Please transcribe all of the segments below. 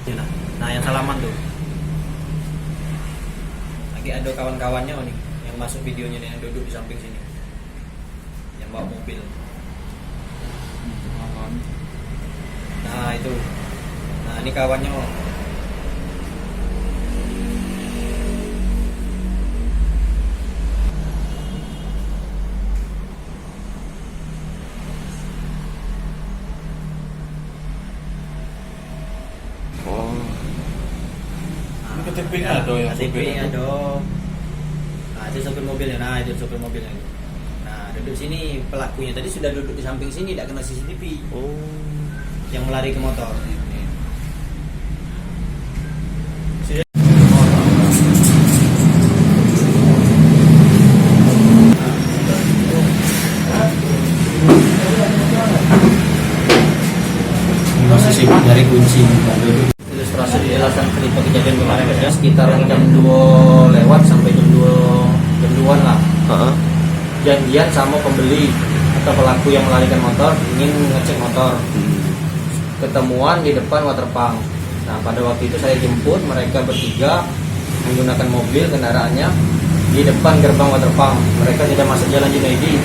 Nah, yang salaman tuh. Lagi ada kawan-kawannya nih yang masuk videonya nih, yang duduk di samping sini. Yang bawa mobil. Nah, itu. Nah, ini kawannya. KTP-nya ada ya? KTP-nya dong. Nah, itu sopir mobilnya. Nah, itu sopir mobilnya. Nah, duduk sini pelakunya tadi sudah duduk di samping sini, tidak kena CCTV. Yang melari ke motor. Masih sibuk dari kunci. Ilustrasi dijelasan cerita kejadian kemarin ya, sekitar jam 2 lewat sampai jam 2-an lah. Janjian sama pembeli atau pelaku yang melarikan motor ingin ngecek motor. Ketemuan di depan waterpark. Nah, pada waktu itu saya jemput mereka bertiga menggunakan mobil kendaraannya di depan gerbang waterpark. Mereka tidak masuk jalan Junaidi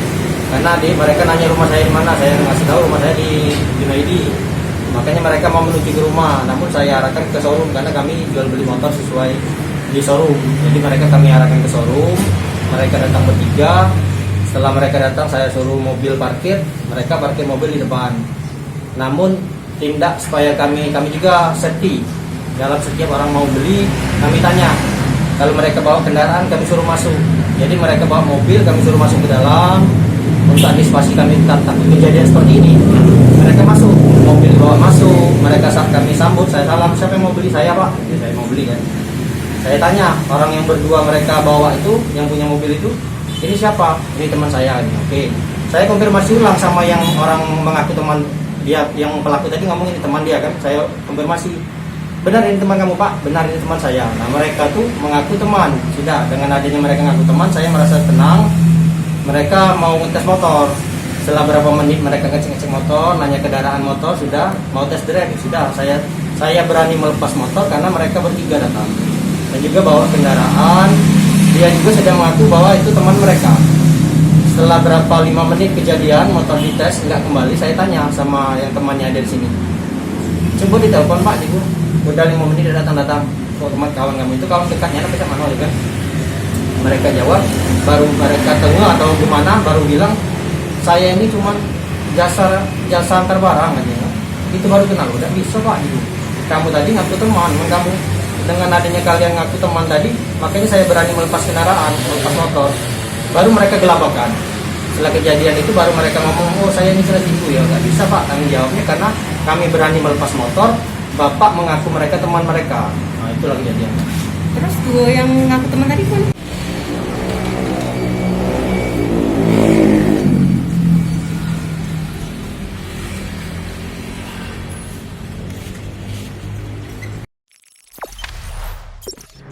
karena mereka nanya rumah saya di mana. Saya ngasih tahu rumah saya di Junaidi. Makanya mereka mau menuju ke rumah, namun saya arahkan ke showroom karena kami jual beli motor sesuai di showroom. Jadi kami arahkan ke showroom. Mereka datang bertiga. Setelah mereka datang, saya suruh mobil parkir. Mereka parkir mobil di depan. Namun tindak supaya kami juga safety. Dalam setiap orang mau beli, kami tanya. Kalau mereka bawa kendaraan, kami suruh masuk. Jadi mereka bawa mobil, kami suruh masuk ke dalam. Untuk antisipasi kami takut kejadian seperti ini, mereka masuk, mobil bawa masuk, mereka saat kami sambut, saya salam, siapa yang mau beli? Saya, Pak. Ya, saya mau beli kan. Saya tanya, orang yang berdua mereka bawa itu, yang punya mobil itu, ini siapa? Ini teman saya. Ini. Oke. Saya konfirmasi ulang sama yang orang mengaku teman dia, yang pelaku tadi ngomong ini teman dia kan. Saya konfirmasi, benar ini teman kamu, Pak? Benar ini teman saya. Nah, mereka tuh mengaku teman. Sudah, dengan adanya mereka mengaku teman, saya merasa tenang. Mereka mau ngetes motor. Setelah berapa menit mereka ngecek motor, nanya kendaraan motor, sudah mau tes drive, sudah saya berani melepas motor karena mereka bertiga datang dan juga bawa kendaraan. Dia juga sedang mengaku bahwa itu teman mereka. Setelah berapa 5 menit kejadian motor dites nggak kembali, saya tanya sama yang temannya ada di sini, coba ditelepon Pak, ibu udah 5 menit datang. Oh, teman kawan kamu itu kawan dekatnya apa mana kan? Mereka jawab, baru mereka tengah atau gimana, baru bilang saya ini cuma jasa antar barang aja. Itu baru kenal, udah bisa Pak. Kamu tadi ngaku teman, kamu dengan adanya kalian ngaku teman tadi, makanya saya berani melepas kendaraan, melepas motor. Baru mereka gelabakan. Setelah kejadian itu baru mereka ngomong, oh saya ini kena tipu ya, nggak bisa Pak tanggung jawabnya karena kami berani melepas motor. Bapak mengaku mereka teman mereka. Nah, itulah kejadiannya. Terus dua yang ngaku teman tadi kan?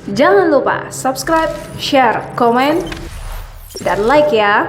Jangan lupa subscribe, share, komen, dan like ya.